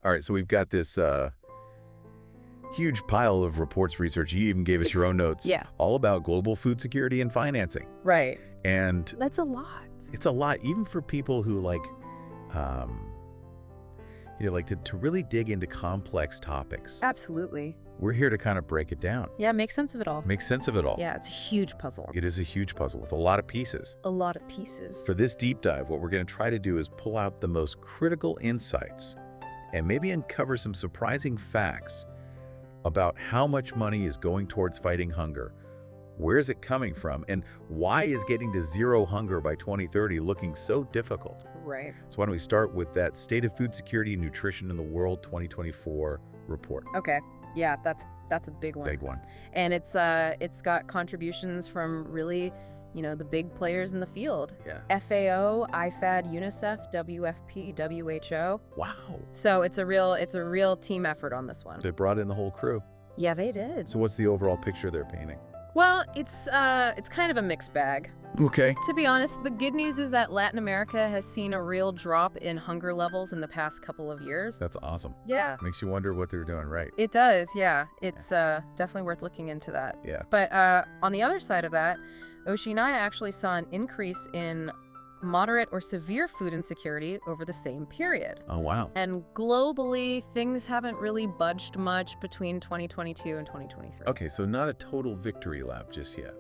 All right, so we've got this huge pile of reports, research. You even gave us your own notes. Yeah. All about global food security and financing. Right. And That's a lot. it's a lot, even for people who to really dig into complex topics. Absolutely. We're here to kind of break it down. Yeah, make sense of it all. Make sense of it all. Yeah, it's a huge puzzle. It is a huge puzzle with a lot of pieces. A lot of pieces. For this deep dive, what we're going to try to do is pull out the most critical insights and maybe uncover some surprising facts about how much money is going towards fighting hunger. Where is it coming from? And why is getting to zero hunger by 2030 looking so difficult? Right. So why don't we start with that State of Food Security and Nutrition in the World 2024 report. Okay. Yeah, that's a big one. Big one. And it's got contributions from really, the big players in the field. Yeah. FAO, IFAD, UNICEF, WFP, WHO. Wow. So it's a real team effort on this one. They brought in the whole crew. Yeah, they did. So what's the overall picture they're painting? Well, it's kind of a mixed bag. Okay. To be honest, the good news is that Latin America has seen a real drop in hunger levels in the past couple of years. That's awesome. Yeah. Makes you wonder what they're doing right. It does, yeah. It's definitely worth looking into that. Yeah. But on the other side of that, Oceania actually saw an increase in moderate or severe food insecurity over the same period. Oh, wow. And globally, things haven't really budged much between 2022 and 2023. Okay, so not a total victory lap just yet.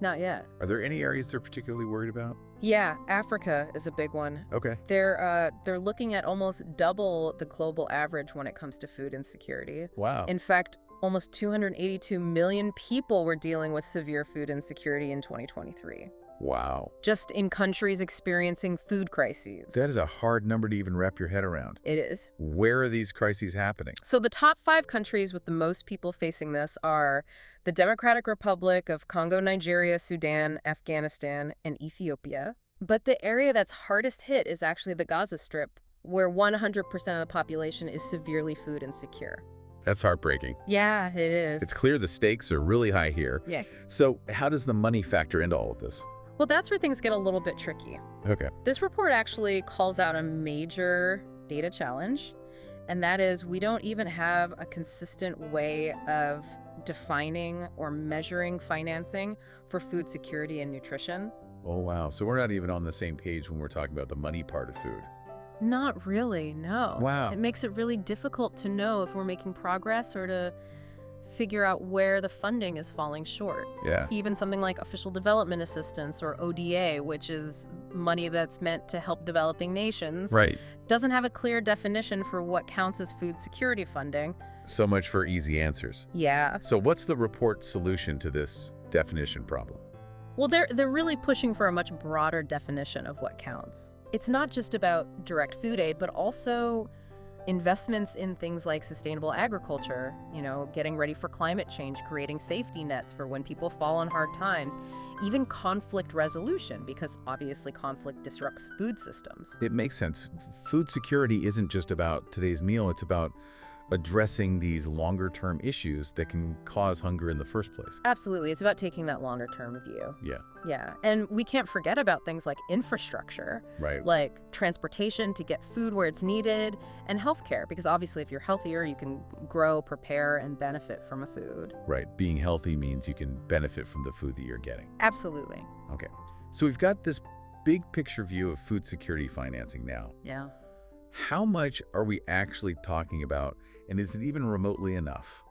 Not yet. Are there any areas they're particularly worried about? Yeah, Africa is a big one. Okay. They're looking at almost double the global average when it comes to food insecurity. Wow. In fact, almost 282 million people were dealing with severe food insecurity in 2023. Wow. Just in countries experiencing food crises. That is a hard number to even wrap your head around. It is. Where are these crises happening? So the top 5 countries with the most people facing this are the Democratic Republic of Congo, Nigeria, Sudan, Afghanistan, and Ethiopia. But the area that's hardest hit is actually the Gaza Strip, where 100% of the population is severely food insecure. That's heartbreaking. Yeah, it is. It's clear the stakes are really high here. Yeah. So how does the money factor into all of this? Well, that's where things get a little bit tricky. Okay. This report actually calls out a major data challenge, and that is we don't even have a consistent way of defining or measuring financing for food security and nutrition. Oh, wow. So we're not even on the same page when we're talking about the money part of food. Not really, no. Wow. It makes it really difficult to know if we're making progress or to figure out where the funding is falling short. Yeah. Even something like official development assistance, or ODA, which is money that's meant to help developing nations, Right. doesn't have a clear definition for what counts as food security funding. So much for easy answers. Yeah. So what's the report's solution to this definition problem? Well, they're really pushing for a much broader definition of what counts. It's not just about direct food aid, but also investments in things like sustainable agriculture, getting ready for climate change, creating safety nets for when people fall on hard times, even conflict resolution, because obviously conflict disrupts food systems. It makes sense. Food security isn't just about today's meal. It's about addressing these longer-term issues that can cause hunger in the first place. Absolutely. It's about taking that longer-term view. Yeah. Yeah. And we can't forget about things like infrastructure, Right. like transportation to get food where it's needed, and healthcare, because obviously if you're healthier, you can grow, prepare, and benefit from a food. Right. Being healthy means you can benefit from the food that you're getting. Absolutely. Okay. So we've got this big picture view of food security financing now. Yeah. How much are we actually talking about, and is it even remotely enough?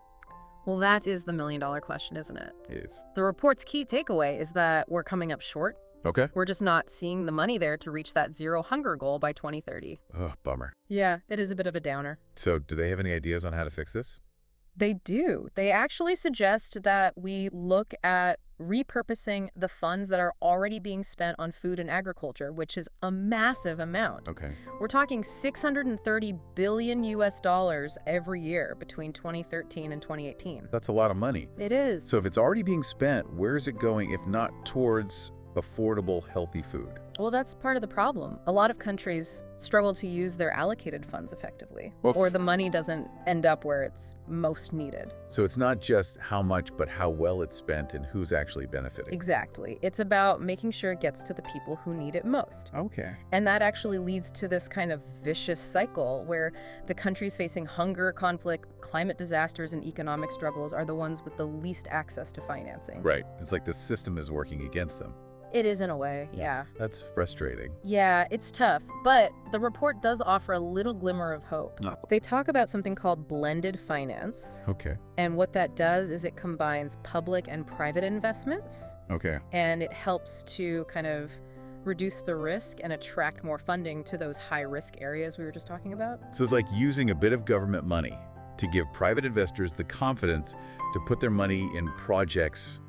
Well, that is the million-dollar question, isn't it? It is. The report's key takeaway is that we're coming up short. Okay. We're just not seeing the money there to reach that zero hunger goal by 2030. Oh, bummer. Yeah, it is a bit of a downer. So do they have any ideas on how to fix this? They do. They actually suggest that we look at repurposing the funds that are already being spent on food and agriculture, which is a massive amount. Okay. We're talking $630 billion every year between 2013 and 2018. That's a lot of money. It is. So if it's already being spent, where is it going if not towards affordable, healthy food? Well, that's part of the problem. A lot of countries struggle to use their allocated funds effectively, Well, or the money doesn't end up where it's most needed. So it's not just how much, but how well it's spent and who's actually benefiting. Exactly. It's about making sure it gets to the people who need it most. Okay. And that actually leads to this kind of vicious cycle where the countries facing hunger, conflict, climate disasters, and economic struggles are the ones with the least access to financing. Right. It's like the system is working against them. It is in a way, yeah. That's frustrating. Yeah, it's tough, but the report does offer a little glimmer of hope. No. They talk about something called blended finance, Okay. and what that does is it combines public and private investments, Okay. and it helps to kind of reduce the risk and attract more funding to those high-risk areas we were just talking about. So it's like using a bit of government money to give private investors the confidence to put their money in projects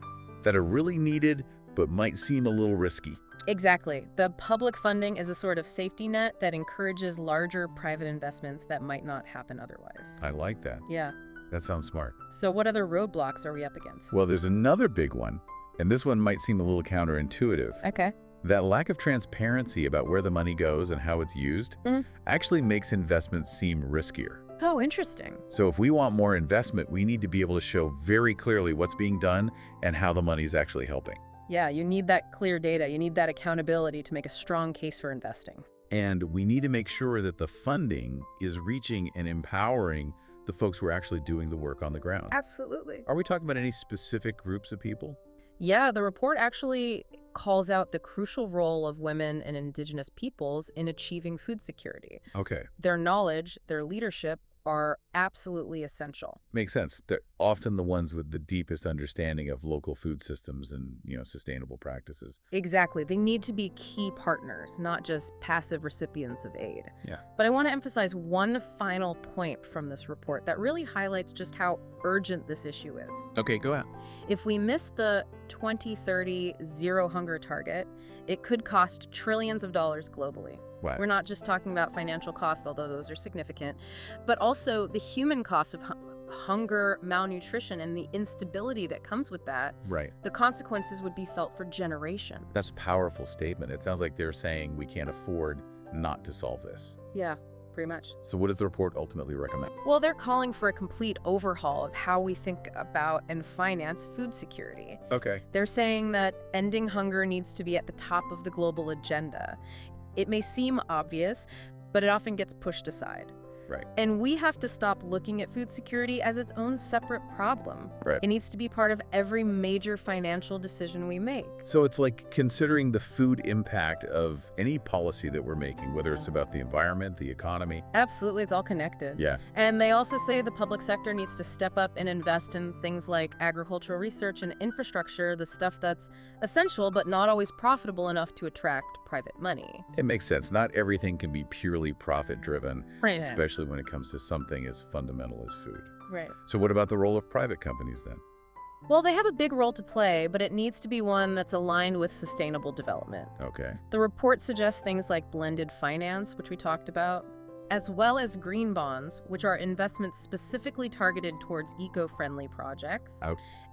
that are really needed but might seem a little risky. Exactly. The public funding is a sort of safety net that encourages larger private investments that might not happen otherwise. I like that. Yeah. That sounds smart. So what other roadblocks are we up against? Well, there's another big one, and this one might seem a little counterintuitive. Okay. That lack of transparency about where the money goes and how it's used actually makes investments seem riskier. Oh, interesting. So if we want more investment, we need to be able to show very clearly what's being done and how the money is actually helping. Yeah, you need that clear data. You need that accountability to make a strong case for investing. And we need to make sure that the funding is reaching and empowering the folks who are actually doing the work on the ground. Absolutely. Are we talking about any specific groups of people? Yeah, the report actually calls out the crucial role of women and indigenous peoples in achieving food security. Okay. Their knowledge, their leadership are absolutely essential. Makes sense. They're often the ones with the deepest understanding of local food systems and, sustainable practices. Exactly. They need to be key partners, not just passive recipients of aid. Yeah. But I want to emphasize one final point from this report that really highlights just how urgent this issue is. Okay, go ahead. If we miss the 2030 zero hunger target, it could cost trillions of dollars globally. Wow. We're not just talking about financial costs, although those are significant, but also the human cost of hunger, malnutrition, and the instability that comes with that. Right. The consequences would be felt for generations. That's a powerful statement. It sounds like they're saying we can't afford not to solve this. Yeah, pretty much. So what does the report ultimately recommend? Well, they're calling for a complete overhaul of how we think about and finance food security. Okay. They're saying that ending hunger needs to be at the top of the global agenda. It may seem obvious, but it often gets pushed aside. Right. And we have to stop looking at food security as its own separate problem. Right. It needs to be part of every major financial decision we make. So it's like considering the food impact of any policy that we're making, whether it's about the environment, the economy. Absolutely, it's all connected. Yeah. And they also say the public sector needs to step up and invest in things like agricultural research and infrastructure, the stuff that's essential but not always profitable enough to attract private money. It makes sense. Not everything can be purely profit-driven, Right. especially when it comes to something as fundamental as food. Right. So what about the role of private companies then? Well, they have a big role to play, but it needs to be one that's aligned with sustainable development. Okay. The report suggests things like blended finance, which we talked about, as well as green bonds, which are investments specifically targeted towards eco-friendly projects,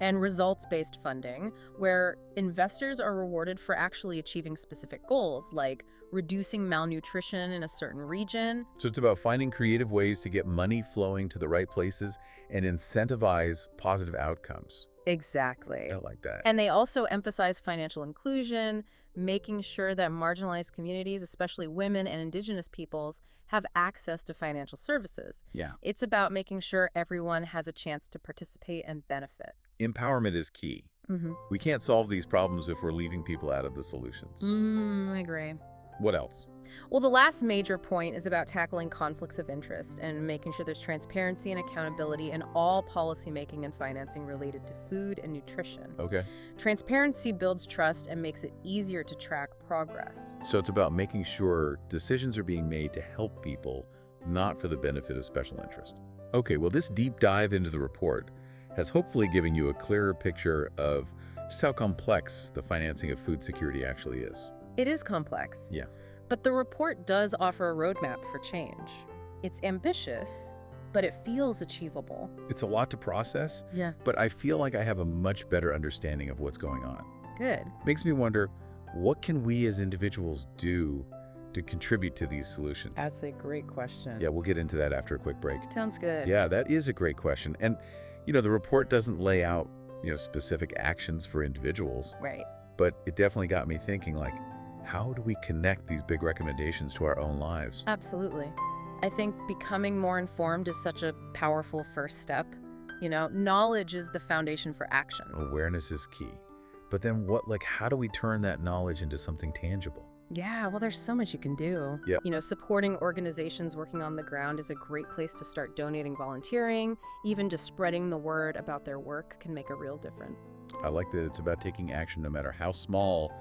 and results-based funding, where investors are rewarded for actually achieving specific goals, like reducing malnutrition in a certain region. So it's about finding creative ways to get money flowing to the right places and incentivize positive outcomes. Exactly. I like that. And they also emphasize financial inclusion, making sure that marginalized communities, especially women and indigenous peoples, have access to financial services. Yeah. It's about making sure everyone has a chance to participate and benefit. Empowerment is key. We can't solve these problems if we're leaving people out of the solutions. I agree. What else? Well, the last major point is about tackling conflicts of interest and making sure there's transparency and accountability in all policymaking and financing related to food and nutrition. Okay. Transparency builds trust and makes it easier to track progress. So it's about making sure decisions are being made to help people, not for the benefit of special interest. Okay, well, this deep dive into the report has hopefully given you a clearer picture of just how complex the financing of food security actually is. It is complex. Yeah. But the report does offer a roadmap for change. It's ambitious, but it feels achievable. It's a lot to process, Yeah. but I feel like I have a much better understanding of what's going on. Good. Makes me wonder, What can we as individuals do to contribute to these solutions? That's a great question. Yeah, we'll get into that after a quick break. Sounds good. Yeah, that is a great question. And, the report doesn't lay out, specific actions for individuals, Right. but it definitely got me thinking, like, how do we connect these big recommendations to our own lives? Absolutely. I think becoming more informed is such a powerful first step. Knowledge is the foundation for action. Awareness is key. But then how do we turn that knowledge into something tangible? Yeah, well, there's so much you can do. Yep. Supporting organizations working on the ground is a great place to start donating, volunteering. Even just spreading the word about their work can make a real difference. I like that it's about taking action no matter how small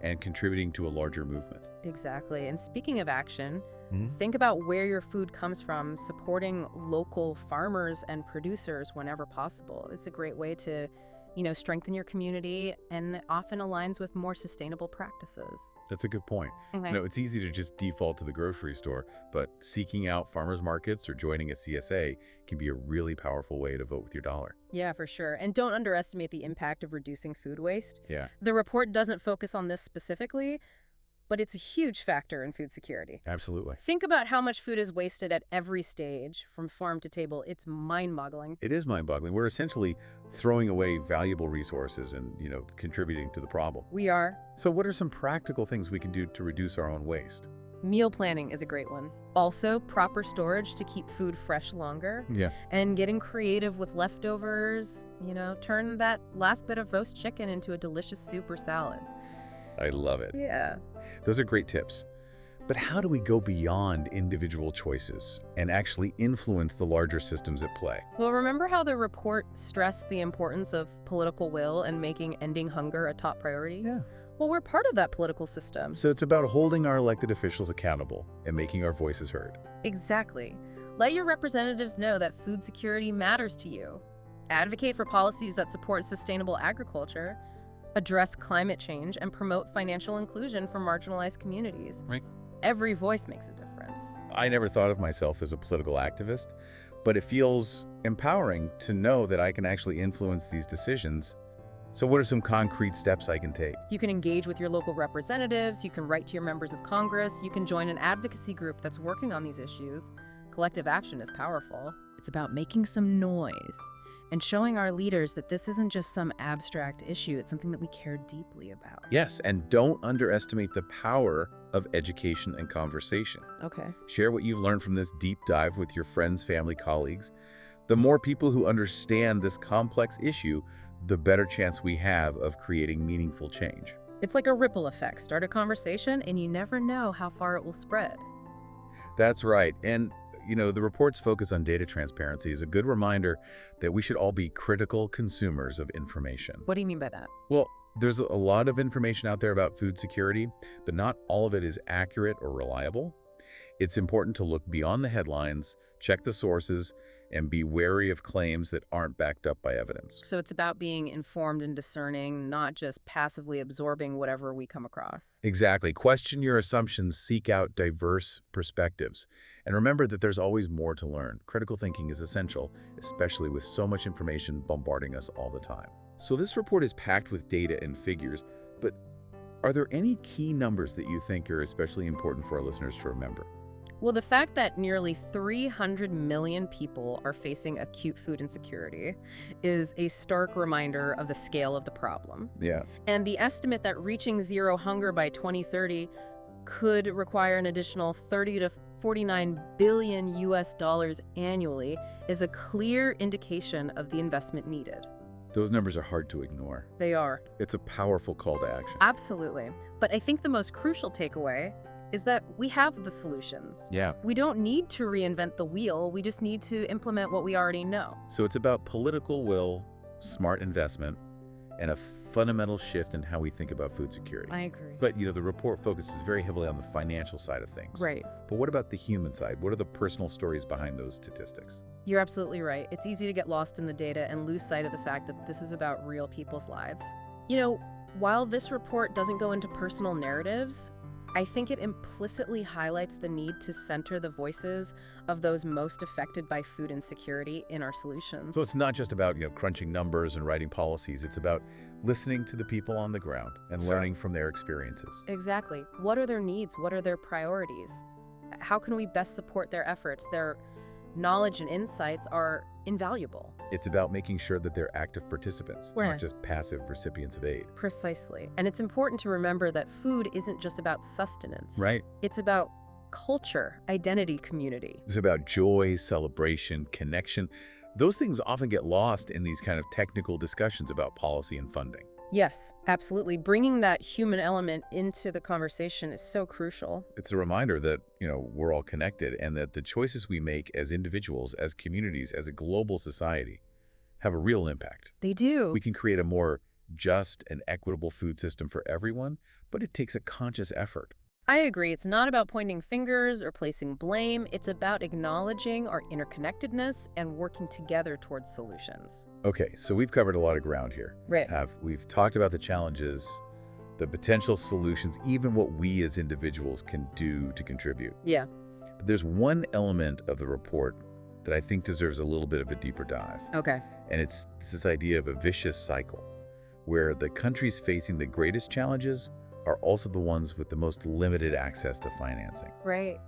and contributing to a larger movement. Exactly. And speaking of action, Mhm. think about where your food comes from. Supporting local farmers and producers whenever possible. It's a great way to, strengthen your community, and it often aligns with more sustainable practices. That's a good point. Okay. It's easy to just default to the grocery store, but seeking out farmers markets or joining a CSA can be a really powerful way to vote with your dollar. Yeah, for sure. And don't underestimate the impact of reducing food waste. Yeah, The report doesn't focus on this specifically, but it's a huge factor in food security. absolutely. Think about how much food is wasted at every stage, from farm to table. It's mind-boggling. It is mind-boggling. We're essentially throwing away valuable resources and, contributing to the problem. We are. So what are some practical things we can do to reduce our own waste? Meal planning is a great one. Also, proper storage to keep food fresh longer. Yeah. And getting creative with leftovers. Turn that last bit of roast chicken into a delicious soup or salad. I love it. Yeah. Those are great tips. But how do we go beyond individual choices and actually influence the larger systems at play? Well, remember how the report stressed the importance of political will and making ending hunger a top priority? Yeah. Well, we're part of that political system. So it's about holding our elected officials accountable and making our voices heard. Exactly. Let your representatives know that food security matters to you. Advocate for policies that support sustainable agriculture, address climate change, and promote financial inclusion for marginalized communities. Right. Every voice makes a difference. I never thought of myself as a political activist, but it feels empowering to know that I can actually influence these decisions. So what are some concrete steps I can take? You can engage with your local representatives, you can write to your members of Congress, you can join an advocacy group that's working on these issues. Collective action is powerful. It's about making some noise and showing our leaders that this isn't just some abstract issue, it's something that we care deeply about. Yes, and don't underestimate the power of education and conversation. Okay. Share what you've learned from this deep dive with your friends, family, colleagues. The more people who understand this complex issue, the better chance we have of creating meaningful change. It's like a ripple effect. Start a conversation and you never know how far it will spread. That's right. And, the report's focus on data transparency is a good reminder that we should all be critical consumers of information. What do you mean by that? Well, there's a lot of information out there about food security, but not all of it is accurate or reliable. It's important to look beyond the headlines, check the sources, and be wary of claims that aren't backed up by evidence. So it's about being informed and discerning, not just passively absorbing whatever we come across. Exactly. Question your assumptions, seek out diverse perspectives, and remember that there's always more to learn. Critical thinking is essential, especially with so much information bombarding us all the time. So this report is packed with data and figures, but are there any key numbers that you think are especially important for our listeners to remember? Well, the fact that nearly 300 million people are facing acute food insecurity is a stark reminder of the scale of the problem. Yeah. And the estimate that reaching zero hunger by 2030 could require an additional 30 to 49 billion US dollars annually is a clear indication of the investment needed. Those numbers are hard to ignore. They are. It's a powerful call to action. Absolutely. But I think the most crucial takeaway is that we have the solutions. Yeah. We don't need to reinvent the wheel, we just need to implement what we already know. So it's about political will, smart investment, and a fundamental shift in how we think about food security. I agree. But, the report focuses very heavily on the financial side of things. Right. But what about the human side? What are the personal stories behind those statistics? You're absolutely right. It's easy to get lost in the data and lose sight of the fact that this is about real people's lives. While this report doesn't go into personal narratives, I think it implicitly highlights the need to center the voices of those most affected by food insecurity in our solutions. So it's not just about, crunching numbers and writing policies. It's about listening to the people on the ground and Sure. learning from their experiences. Exactly. What are their needs? What are their priorities? How can we best support their efforts? Their knowledge and insights are invaluable. It's about making sure that they're active participants, Right. not just passive recipients of aid. Precisely. And it's important to remember that food isn't just about sustenance. Right? It's about culture, identity, community. It's about joy, celebration, connection. Those things often get lost in these kind of technical discussions about policy and funding. Yes, absolutely. Bringing that human element into the conversation is so crucial. It's a reminder that, we're all connected and that the choices we make as individuals, as communities, as a global society have a real impact. They do. We can create a more just and equitable food system for everyone, but it takes a conscious effort. I agree. It's not about pointing fingers or placing blame. It's about acknowledging our interconnectedness and working together towards solutions. Okay, so we've covered a lot of ground here. Right. We've talked about the challenges, the potential solutions, even what we as individuals can do to contribute. Yeah. But there's one element of the report that I think deserves a little bit of a deeper dive. Okay. And it's this idea of a vicious cycle, where the countries facing the greatest challenges are also the ones with the most limited access to financing. Right.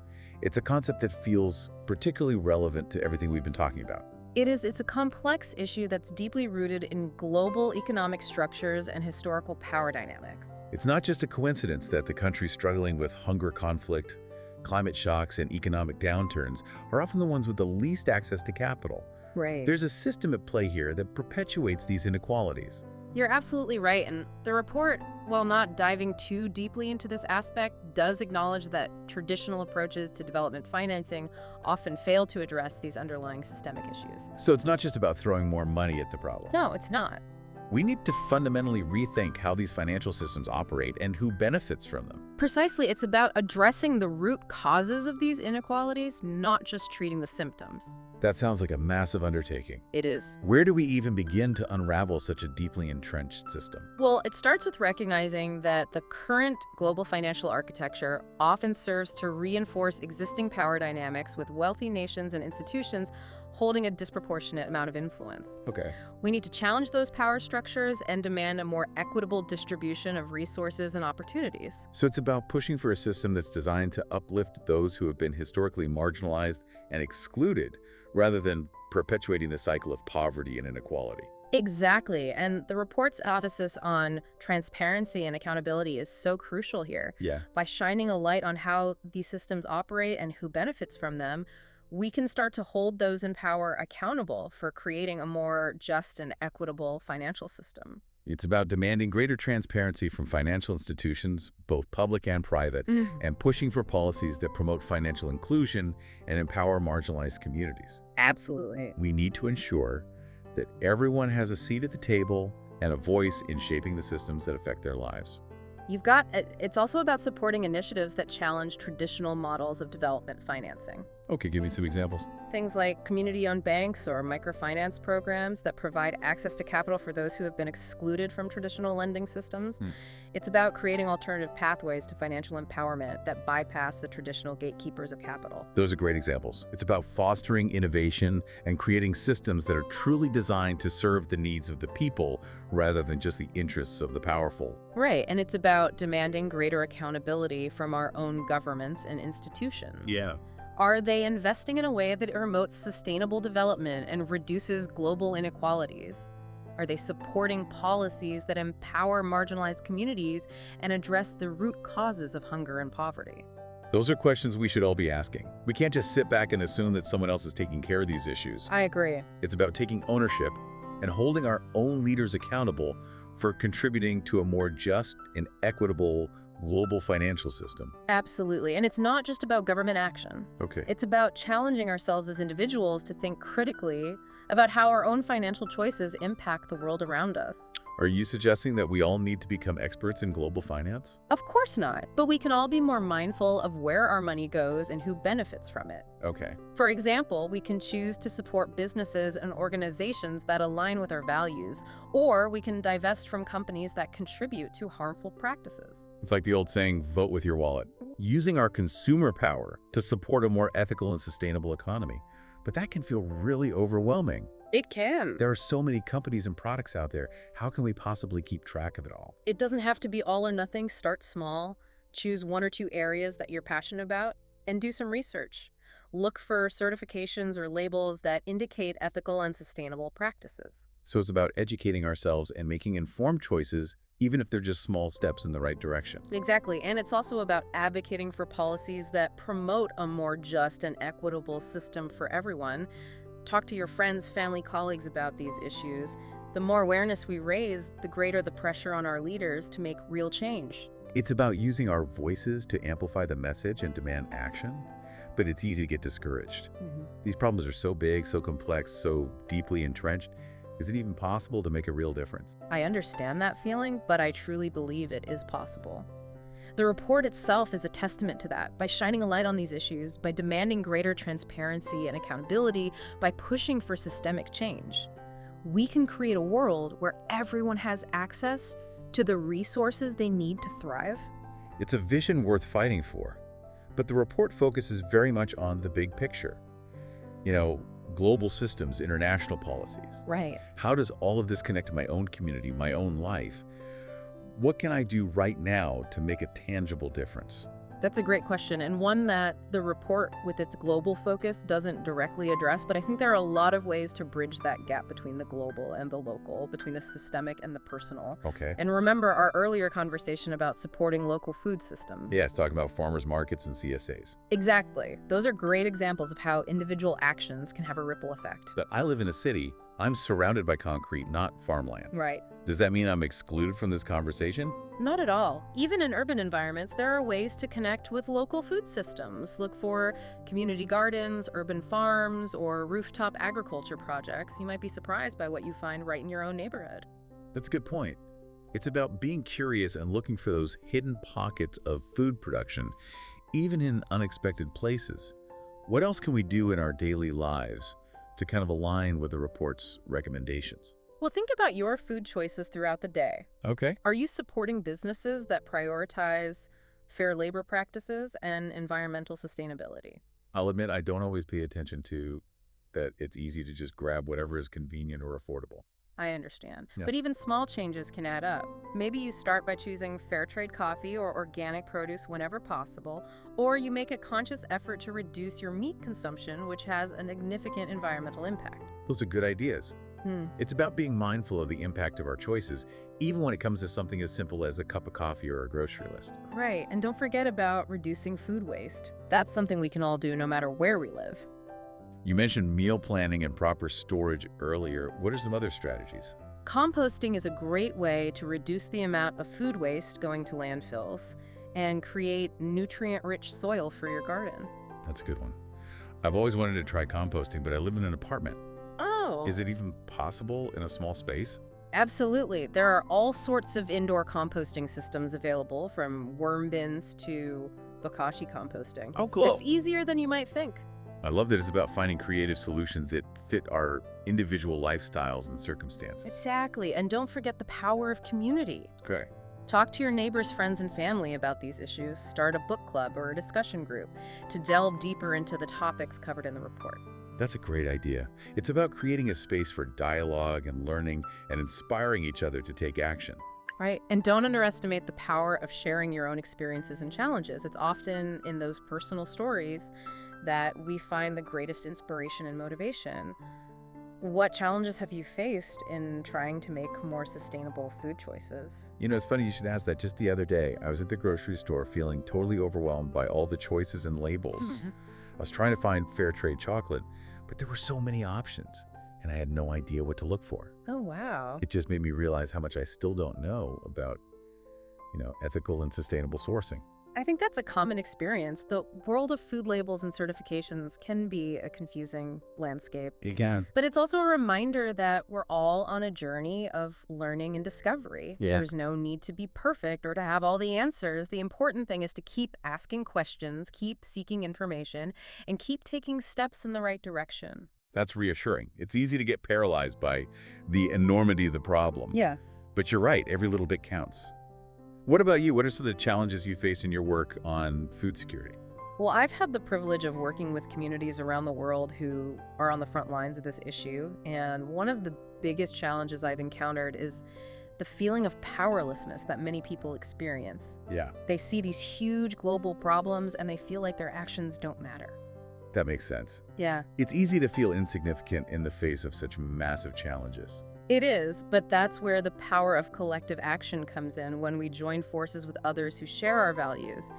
It's a concept that feels particularly relevant to everything we've been talking about. It's a complex issue that's deeply rooted in global economic structures and historical power dynamics. It's not just a coincidence that the countries struggling with hunger conflict, climate shocks, and economic downturns are often the ones with the least access to capital. Right. There's a system at play here that perpetuates these inequalities. You're absolutely right, and the report, while not diving too deeply into this aspect, does acknowledge that traditional approaches to development financing often fail to address these underlying systemic issues. So it's not just about throwing more money at the problem. No, it's not. We need to fundamentally rethink how these financial systems operate and who benefits from them. Precisely, it's about addressing the root causes of these inequalities, not just treating the symptoms. That sounds like a massive undertaking. It is. Where do we even begin to unravel such a deeply entrenched system? Well, it starts with recognizing that the current global financial architecture often serves to reinforce existing power dynamics with wealthy nations and institutions holding a disproportionate amount of influence. Okay. We need to challenge those power structures and demand a more equitable distribution of resources and opportunities. So it's about pushing for a system that's designed to uplift those who have been historically marginalized and excluded, rather than perpetuating the cycle of poverty and inequality. Exactly, and the report's emphasis on transparency and accountability is so crucial here. Yeah. By shining a light on how these systems operate and who benefits from them, we can start to hold those in power accountable for creating a more just and equitable financial system. It's about demanding greater transparency from financial institutions, both public and private, and pushing for policies that promote financial inclusion and empower marginalized communities. Absolutely. We need to ensure that everyone has a seat at the table and a voice in shaping the systems that affect their lives. It's also about supporting initiatives that challenge traditional models of development financing. Okay, give me some examples. Things like community-owned banks or microfinance programs that provide access to capital for those who have been excluded from traditional lending systems. It's about creating alternative pathways to financial empowerment that bypass the traditional gatekeepers of capital. Those are great examples. It's about fostering innovation and creating systems that are truly designed to serve the needs of the people rather than just the interests of the powerful. Right, and it's about demanding greater accountability from our own governments and institutions. Yeah. Are they investing in a way that promotes sustainable development and reduces global inequalities? Are they supporting policies that empower marginalized communities and address the root causes of hunger and poverty? Those are questions we should all be asking. We can't just sit back and assume that someone else is taking care of these issues. I agree. It's about taking ownership and holding our own leaders accountable for contributing to a more just and equitable global financial system. Absolutely. And it's not just about government action. Okay. It's about challenging ourselves as individuals to think critically about how our own financial choices impact the world around us. Are you suggesting that we all need to become experts in global finance? Of course not, but we can all be more mindful of where our money goes and who benefits from it. Okay. For example, we can choose to support businesses and organizations that align with our values, or we can divest from companies that contribute to harmful practices. It's like the old saying, vote with your wallet. using our consumer power to support a more ethical and sustainable economy. But that can feel really overwhelming. It can. There are so many companies and products out there. How can we possibly keep track of it all? It doesn't have to be all or nothing. Start small, choose 1 or 2 areas that you're passionate about, and do some research. Look for certifications or labels that indicate ethical and sustainable practices. So it's about educating ourselves and making informed choices, even if they're just small steps in the right direction. Exactly, and it's also about advocating for policies that promote a more just and equitable system for everyone. Talk to your friends, family, colleagues about these issues. The more awareness we raise, the greater the pressure on our leaders to make real change. It's about using our voices to amplify the message and demand action, but it's easy to get discouraged. These problems are so big, so complex, so deeply entrenched. Is it even possible to make a real difference? I understand that feeling, but I truly believe it is possible. The report itself is a testament to that. By shining a light on these issues, by demanding greater transparency and accountability, by pushing for systemic change, we can create a world where everyone has access to the resources they need to thrive. It's a vision worth fighting for, but the report focuses very much on the big picture. Global systems, international policies. Right. How does all of this connect to my own community, my own life? What can I do right now to make a tangible difference? That's a great question, and one that the report with its global focus doesn't directly address, but I think there are a lot of ways to bridge that gap between the global and the local, between the systemic and the personal. Okay. And remember our earlier conversation about supporting local food systems. Yeah, it's talking about farmers markets and CSAs. Exactly. Those are great examples of how individual actions can have a ripple effect. But I live in a city. I'm surrounded by concrete, not farmland. Right. Does that mean I'm excluded from this conversation? Not at all. Even in urban environments, there are ways to connect with local food systems. Look for community gardens, urban farms, or rooftop agriculture projects. You might be surprised by what you find right in your own neighborhood. That's a good point. It's about being curious and looking for those hidden pockets of food production, even in unexpected places. What else can we do in our daily lives to kind of align with the report's recommendations? Well, think about your food choices throughout the day. Okay. Are you supporting businesses that prioritize fair labor practices and environmental sustainability? I'll admit I don't always pay attention to that it's easy to just grab whatever is convenient or affordable. I understand. Yeah. But even small changes can add up. Maybe you start by choosing fair trade coffee or organic produce whenever possible, or you make a conscious effort to reduce your meat consumption, which has a significant environmental impact. Those are good ideas. It's about being mindful of the impact of our choices, even when it comes to something as simple as a cup of coffee or a grocery list. Right, and don't forget about reducing food waste. That's something we can all do no matter where we live. You mentioned meal planning and proper storage earlier. What are some other strategies? Composting is a great way to reduce the amount of food waste going to landfills and create nutrient-rich soil for your garden. That's a good one. I've always wanted to try composting, but I live in an apartment. Oh. Is it even possible in a small space? Absolutely. There are all sorts of indoor composting systems available, from worm bins to bokashi composting. Oh, cool. It's easier than you might think. I love that it's about finding creative solutions that fit our individual lifestyles and circumstances. Exactly. And don't forget the power of community. Okay. Talk to your neighbors, friends, and family about these issues. Start a book club or a discussion group to delve deeper into the topics covered in the report. That's a great idea. It's about creating a space for dialogue and learning and inspiring each other to take action. Right. And don't underestimate the power of sharing your own experiences and challenges. It's often in those personal stories that we find the greatest inspiration and motivation. What challenges have you faced in trying to make more sustainable food choices? It's funny you should ask that. Just the other day, I was at the grocery store feeling totally overwhelmed by all the choices and labels. I was trying to find fair trade chocolate, but there were so many options, and I had no idea what to look for. Oh, wow. It just made me realize how much I still don't know about, ethical and sustainable sourcing. I think that's a common experience. The world of food labels and certifications can be a confusing landscape. It can. But it's also a reminder that we're all on a journey of learning and discovery. Yeah. There's no need to be perfect or to have all the answers. The important thing is to keep asking questions, keep seeking information, and keep taking steps in the right direction. That's reassuring. It's easy to get paralyzed by the enormity of the problem. Yeah. But you're right, every little bit counts. What about you? What are some of the challenges you face in your work on food security? Well, I've had the privilege of working with communities around the world who are on the front lines of this issue, and one of the biggest challenges I've encountered is the feeling of powerlessness that many people experience. Yeah, They see these huge global problems and they feel like their actions don't matter. that makes sense. Yeah, It's easy to feel insignificant in the face of such massive challenges. it is, but that's where the power of collective action comes in. When we join forces with others who share our values,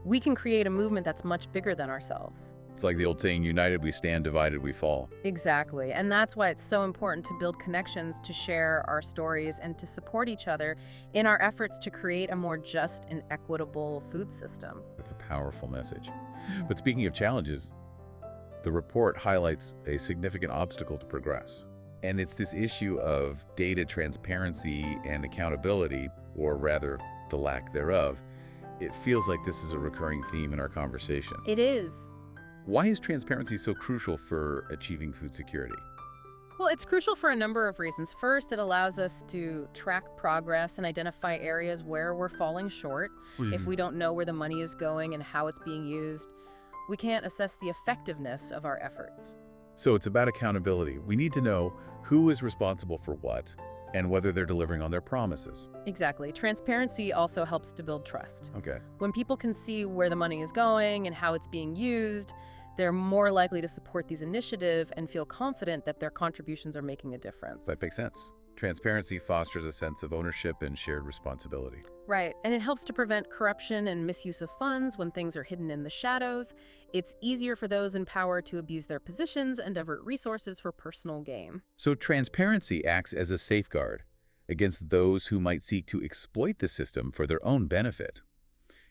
we can create a movement that's much bigger than ourselves. It's like the old saying, united we stand, divided we fall. Exactly. And that's why it's so important to build connections, to share our stories, and to support each other in our efforts to create a more just and equitable food system. That's a powerful message. But speaking of challenges, the report highlights a significant obstacle to progress. And it's this issue of data transparency and accountability, or rather, the lack thereof. It feels like this is a recurring theme in our conversation. It is. Why is transparency so crucial for achieving food security? Well, it's crucial for a number of reasons. First, it allows us to track progress and identify areas where we're falling short. If we don't know where the money is going and how it's being used, we can't assess the effectiveness of our efforts. So it's about accountability. We need to know who is responsible for what and whether they're delivering on their promises. Exactly. Transparency also helps to build trust. Okay. When people can see where the money is going and how it's being used, they're more likely to support these initiatives and feel confident that their contributions are making a difference. That makes sense. Transparency fosters a sense of ownership and shared responsibility. Right, and it helps to prevent corruption and misuse of funds when things are hidden in the shadows. It's easier for those in power to abuse their positions and divert resources for personal gain. So transparency acts as a safeguard against those who might seek to exploit the system for their own benefit.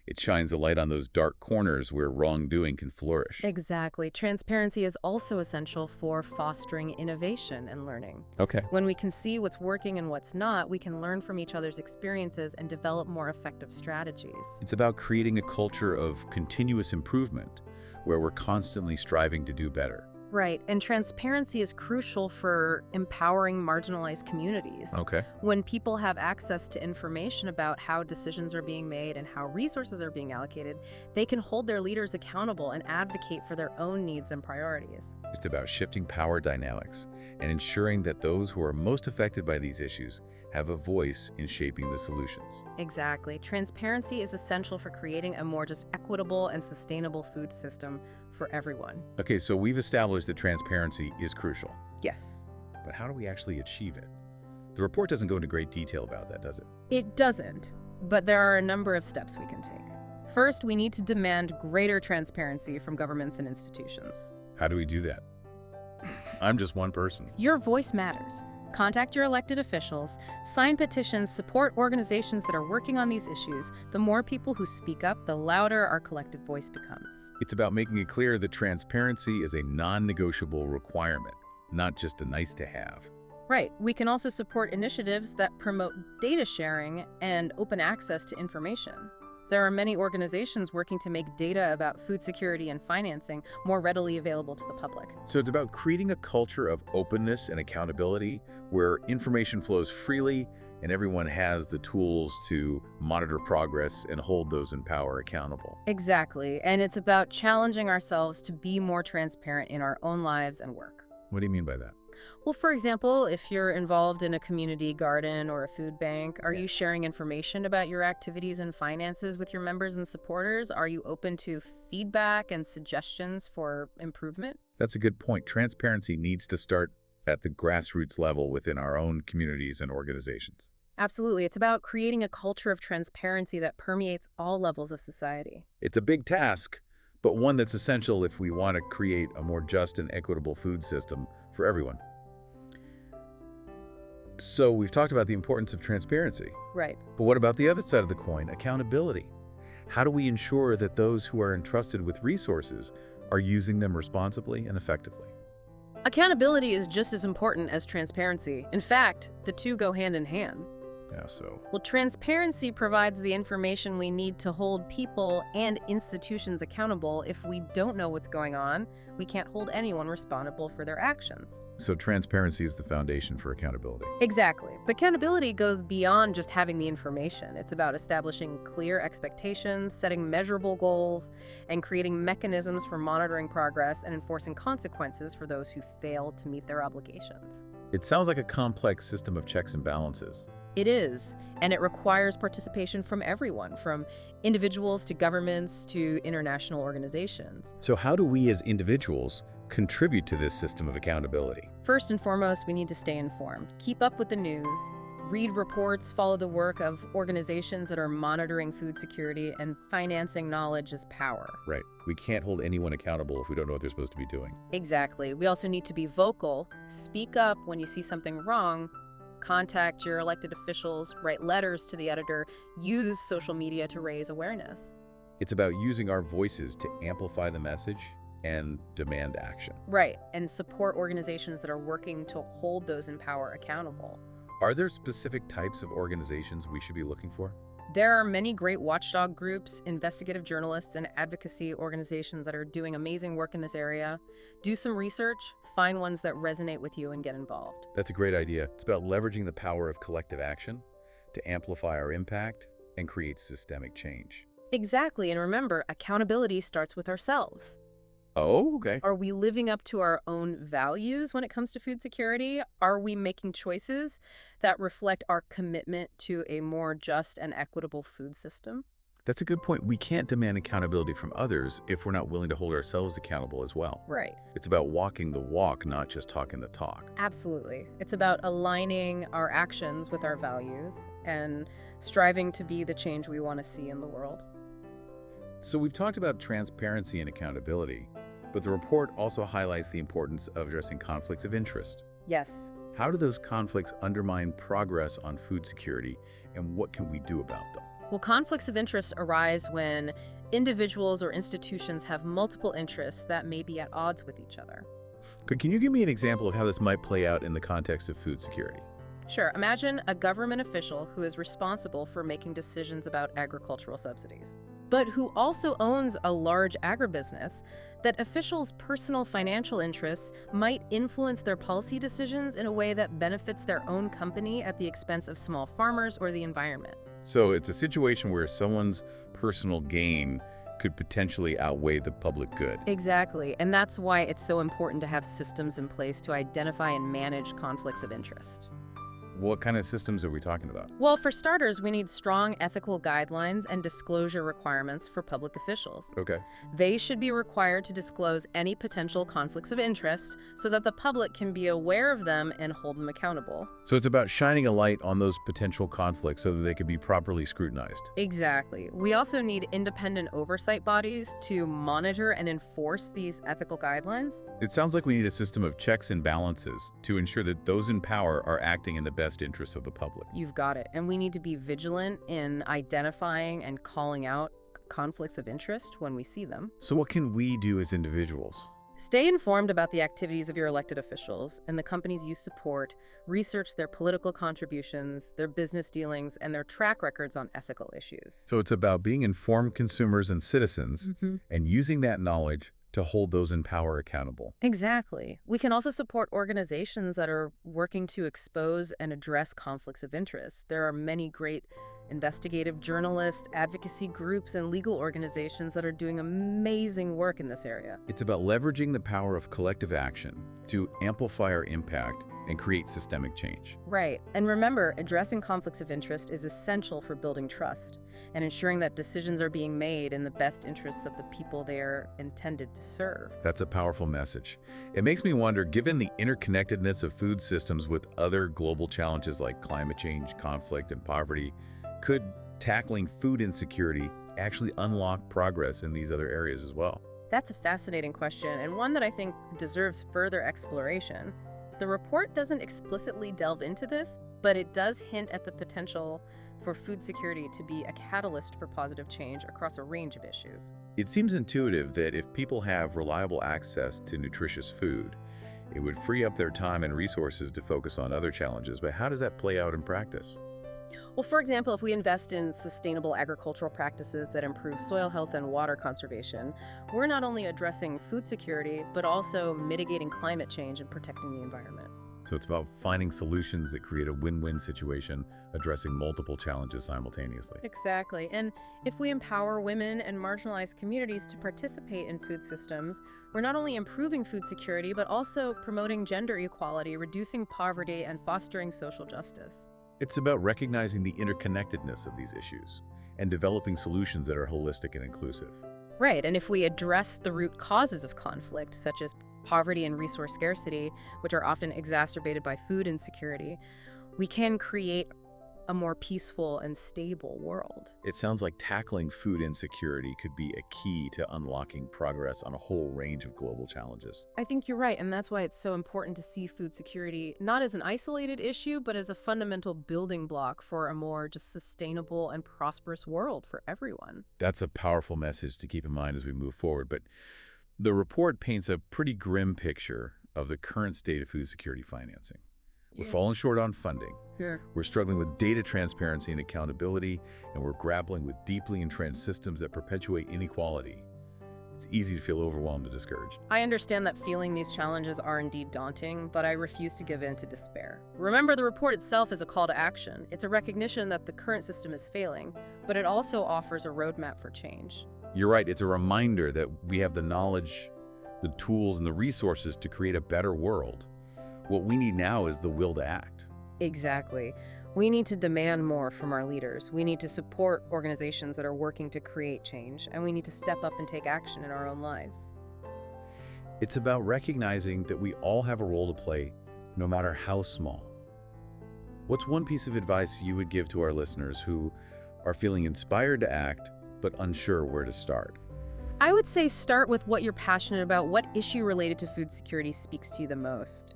It shines a light on those dark corners where wrongdoing can flourish. Exactly. Transparency is also essential for fostering innovation and learning. Okay. When we can see what's working and what's not, we can learn from each other's experiences and develop more effective strategies. It's about creating a culture of continuous improvement where we're constantly striving to do better. Right, and transparency is crucial for empowering marginalized communities. Okay. When people have access to information about how decisions are being made and how resources are being allocated, they can hold their leaders accountable and advocate for their own needs and priorities. It's about shifting power dynamics and ensuring that those who are most affected by these issues have a voice in shaping the solutions. Exactly. Transparency is essential for creating a more just equitable and sustainable food system for everyone. Okay, so we've established that transparency is crucial. Yes. But how do we actually achieve it? The report doesn't go into great detail about that, does it? It doesn't, but there are a number of steps we can take. First, we need to demand greater transparency from governments and institutions. How do we do that? I'm just one person. Your voice matters. Contact your elected officials, sign petitions, support organizations that are working on these issues. The more people who speak up, the louder our collective voice becomes. It's about making it clear that transparency is a non-negotiable requirement, not just a nice-to-have. Right. We can also support initiatives that promote data sharing and open access to information. There are many organizations working to make data about food security and financing more readily available to the public. So it's about creating a culture of openness and accountability where information flows freely and everyone has the tools to monitor progress and hold those in power accountable. Exactly. And it's about challenging ourselves to be more transparent in our own lives and work. What do you mean by that? Well, for example, if you're involved in a community garden or a food bank, are you sharing information about your activities and finances with your members and supporters? Are you open to feedback and suggestions for improvement? That's a good point. Transparency needs to start at the grassroots level within our own communities and organizations. Absolutely. It's about creating a culture of transparency that permeates all levels of society. It's a big task, but one that's essential if we want to create a more just and equitable food system for everyone. So we've talked about the importance of transparency. Right. But what about the other side of the coin, accountability? How do we ensure that those who are entrusted with resources are using them responsibly and effectively? Accountability is just as important as transparency. In fact, the two go hand in hand. Yeah, so Well, transparency provides the information we need to hold people and institutions accountable. If we don't know what's going on, we can't hold anyone responsible for their actions. transparency is the foundation for accountability. Exactly. But accountability goes beyond just having the information. It's about establishing clear expectations, setting measurable goals, and creating mechanisms for monitoring progress and enforcing consequences for those who fail to meet their obligations. It sounds like a complex system of checks and balances. It is, and it requires participation from everyone, from individuals to governments to international organizations. So how do we as individuals contribute to this system of accountability? First and foremost, we need to stay informed. Keep up with the news, read reports, follow the work of organizations that are monitoring food security, and financing knowledge is power. Right. We can't hold anyone accountable if we don't know what they're supposed to be doing. Exactly. We also need to be vocal, speak up when you see something wrong, contact your elected officials, write letters to the editor, use social media to raise awareness. It's about using our voices to amplify the message and demand action. Right, and support organizations that are working to hold those in power accountable. Are there specific types of organizations we should be looking for? There are many great watchdog groups, investigative journalists, and advocacy organizations that are doing amazing work in this area. Do some research, find ones that resonate with you, and get involved. That's a great idea. It's about leveraging the power of collective action to amplify our impact and create systemic change. Exactly, and remember, accountability starts with ourselves. Oh, okay. Are we living up to our own values when it comes to food security? Are we making choices that reflect our commitment to a more just and equitable food system? That's a good point. We can't demand accountability from others if we're not willing to hold ourselves accountable as well. Right. It's about walking the walk, not just talking the talk. Absolutely. It's about aligning our actions with our values and striving to be the change we want to see in the world. So we've talked about transparency and accountability, but the report also highlights the importance of addressing conflicts of interest. Yes. How do those conflicts undermine progress on food security, and what can we do about them? Well, conflicts of interest arise when individuals or institutions have multiple interests that may be at odds with each other. Can you give me an example of how this might play out in the context of food security? Sure. Imagine a government official who is responsible for making decisions about agricultural subsidies, but who also owns a large agribusiness. That officials' personal financial interests might influence their policy decisions in a way that benefits their own company at the expense of small farmers or the environment. So it's a situation where someone's personal gain could potentially outweigh the public good. Exactly, and that's why it's so important to have systems in place to identify and manage conflicts of interest. What kind of systems are we talking about? Well, for starters, we need strong ethical guidelines and disclosure requirements for public officials. Okay. They should be required to disclose any potential conflicts of interest so that the public can be aware of them and hold them accountable. So it's about shining a light on those potential conflicts so that they can be properly scrutinized. Exactly. We also need independent oversight bodies to monitor and enforce these ethical guidelines. It sounds like we need a system of checks and balances to ensure that those in power are acting in the best interests of the public. You've got it. And we need to be vigilant in identifying and calling out conflicts of interest when we see them. So what can we do as individuals? Stay informed about the activities of your elected officials and the companies you support. Research their political contributions, their business dealings, and their track records on ethical issues. So it's about being informed consumers and citizens and using that knowledge to hold those in power accountable. Exactly. We can also support organizations that are working to expose and address conflicts of interest. There are many great investigative journalists, advocacy groups, and legal organizations that are doing amazing work in this area. It's about leveraging the power of collective action to amplify our impact and create systemic change. Right. And remember, addressing conflicts of interest is essential for building trust and ensuring that decisions are being made in the best interests of the people they are intended to serve. That's a powerful message. It makes me wonder, given the interconnectedness of food systems with other global challenges like climate change, conflict, and poverty, could tackling food insecurity actually unlock progress in these other areas as well? That's a fascinating question, and one that I think deserves further exploration. The report doesn't explicitly delve into this, but it does hint at the potential for food security to be a catalyst for positive change across a range of issues. It seems intuitive that if people have reliable access to nutritious food, it would free up their time and resources to focus on other challenges. But how does that play out in practice? Well, for example, if we invest in sustainable agricultural practices that improve soil health and water conservation, we're not only addressing food security, but also mitigating climate change and protecting the environment. So it's about finding solutions that create a win-win situation, addressing multiple challenges simultaneously. Exactly. And if we empower women and marginalized communities to participate in food systems, we're not only improving food security, but also promoting gender equality, reducing poverty, and fostering social justice. It's about recognizing the interconnectedness of these issues and developing solutions that are holistic and inclusive. Right, and if we address the root causes of conflict, such as poverty and resource scarcity, which are often exacerbated by food insecurity, we can create a more peaceful and stable world. It sounds like tackling food insecurity could be a key to unlocking progress on a whole range of global challenges. I think you're right, and that's why it's so important to see food security not as an isolated issue, but as a fundamental building block for a more just sustainable and prosperous world for everyone. That's a powerful message to keep in mind as we move forward, but the report paints a pretty grim picture of the current state of food security financing. We're falling short on funding. Sure. We're struggling with data transparency and accountability, and we're grappling with deeply entrenched systems that perpetuate inequality. It's easy to feel overwhelmed and discouraged. I understand that feeling these challenges are indeed daunting, but I refuse to give in to despair. Remember, the report itself is a call to action. It's a recognition that the current system is failing, but it also offers a roadmap for change. You're right. It's a reminder that we have the knowledge, the tools, and the resources to create a better world. What we need now is the will to act. Exactly. We need to demand more from our leaders. We need to support organizations that are working to create change, and we need to step up and take action in our own lives. It's about recognizing that we all have a role to play, no matter how small. What's one piece of advice you would give to our listeners who are feeling inspired to act, but unsure where to start? I would say start with what you're passionate about. What issue related to food security speaks to you the most?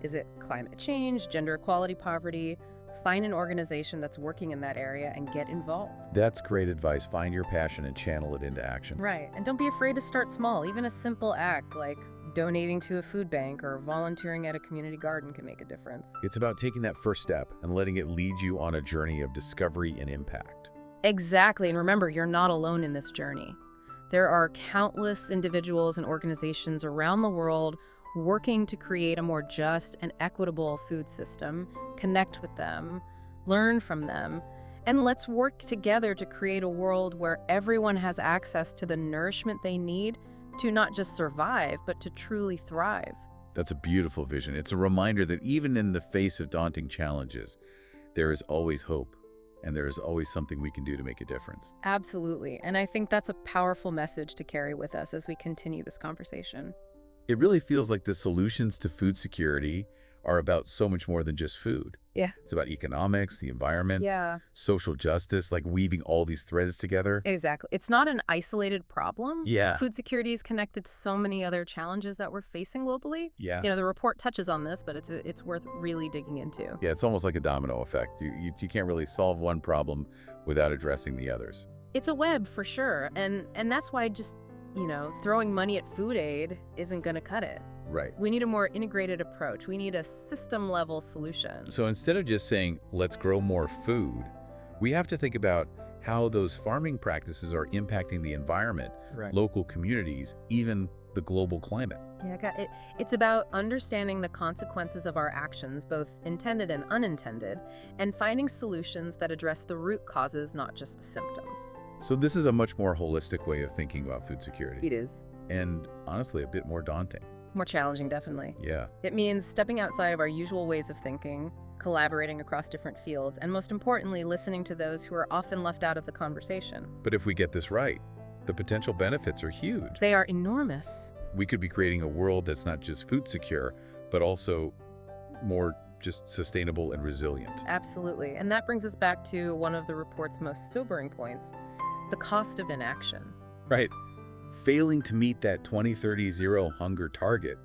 Is it climate change, gender equality, poverty? Find an organization that's working in that area and get involved. That's great advice. Find your passion and channel it into action. Right, and don't be afraid to start small. Even a simple act like donating to a food bank or volunteering at a community garden can make a difference. It's about taking that first step and letting it lead you on a journey of discovery and impact. Exactly, and remember, you're not alone in this journey. There are countless individuals and organizations around the world working to create a more just and equitable food system. Connect with them, learn from them, and let's work together to create a world where everyone has access to the nourishment they need to not just survive, but to truly thrive. That's a beautiful vision. It's a reminder that even in the face of daunting challenges, there is always hope, and there is always something we can do to make a difference. Absolutely, and I think that's a powerful message to carry with us as we continue this conversation. It really feels like the solutions to food security are about so much more than just food. Yeah. It's about economics, the environment, Yeah. social justice, like weaving all these threads together. Exactly. It's not an isolated problem. Yeah. Food security is connected to so many other challenges that we're facing globally. Yeah. You know, the report touches on this, but it's worth really digging into. Yeah, it's almost like a domino effect. You can't really solve one problem without addressing the others. It's a web for sure. And that's why just, throwing money at food aid isn't going to cut it. Right. We need a more integrated approach. We need a system-level solution. So instead of just saying, let's grow more food, we have to think about how those farming practices are impacting the environment, Right. local communities, even the global climate. Yeah, it's about understanding the consequences of our actions, both intended and unintended, and finding solutions that address the root causes, not just the symptoms. So this is a much more holistic way of thinking about food security. It is. And honestly, a bit more daunting. More challenging, definitely. Yeah. It means stepping outside of our usual ways of thinking, collaborating across different fields, and most importantly, listening to those who are often left out of the conversation. But if we get this right, the potential benefits are huge. They are enormous. We could be creating a world that's not just food secure, but also more just sustainable and resilient. Absolutely. And that brings us back to one of the report's most sobering points, the cost of inaction. Right. Failing to meet that 2030 zero hunger target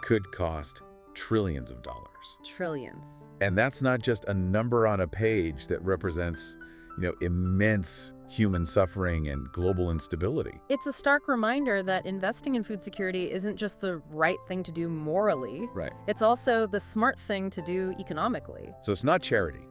could cost trillions of dollars. Trillions. And that's not just a number on a page that represents, immense human suffering and global instability. It's a stark reminder that investing in food security isn't just the right thing to do morally. Right. It's also the smart thing to do economically. So it's not charity.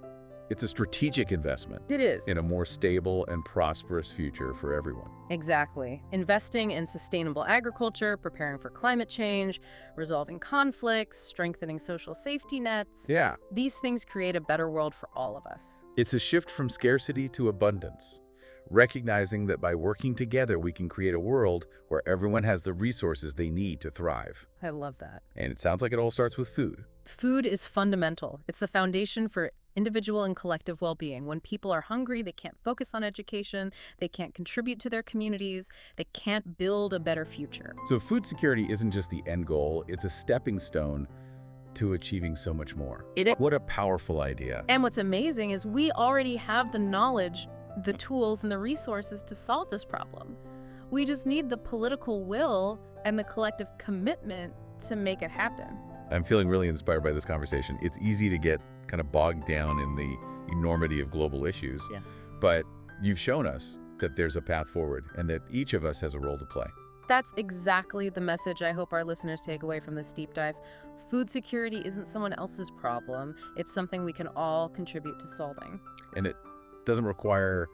It's a strategic investment It is. in a more stable and prosperous future for everyone. Exactly. Investing in sustainable agriculture, preparing for climate change, resolving conflicts, strengthening social safety nets. Yeah. These things create a better world for all of us. It's a shift from scarcity to abundance, recognizing that by working together, we can create a world where everyone has the resources they need to thrive. I love that. And it sounds like it all starts with food. Food is fundamental. It's the foundation for individual and collective well-being. When people are hungry, they can't focus on education, they can't contribute to their communities, they can't build a better future. So food security isn't just the end goal, it's a stepping stone to achieving so much more. What a powerful idea. And what's amazing is we already have the knowledge, the tools, and the resources to solve this problem. We just need the political will and the collective commitment to make it happen. I'm feeling really inspired by this conversation. It's easy to get kind of bogged down in the enormity of global issues, but you've shown us that there's a path forward and that each of us has a role to play. That's exactly the message I hope our listeners take away from this deep dive. Food security isn't someone else's problem. It's something we can all contribute to solving. And it doesn't require,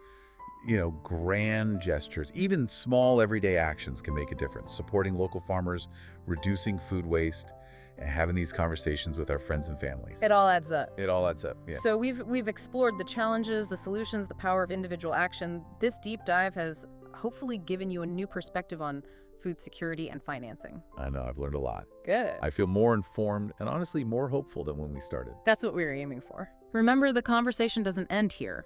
grand gestures. Even small everyday actions can make a difference. Supporting local farmers, reducing food waste, and having these conversations with our friends and families. It all adds up. It all adds up, yeah. So we've explored the challenges, the solutions, the power of individual action. This deep dive has hopefully given you a new perspective on food security and financing. I know, I've learned a lot. Good. I feel more informed and honestly more hopeful than when we started. That's what we were aiming for. Remember, the conversation doesn't end here.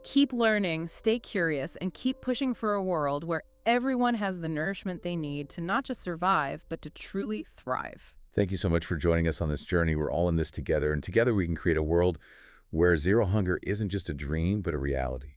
Keep learning, stay curious, and keep pushing for a world where everyone has the nourishment they need to not just survive, but to truly thrive. Thank you so much for joining us on this journey. We're all in this together, and together we can create a world where zero hunger isn't just a dream, but a reality.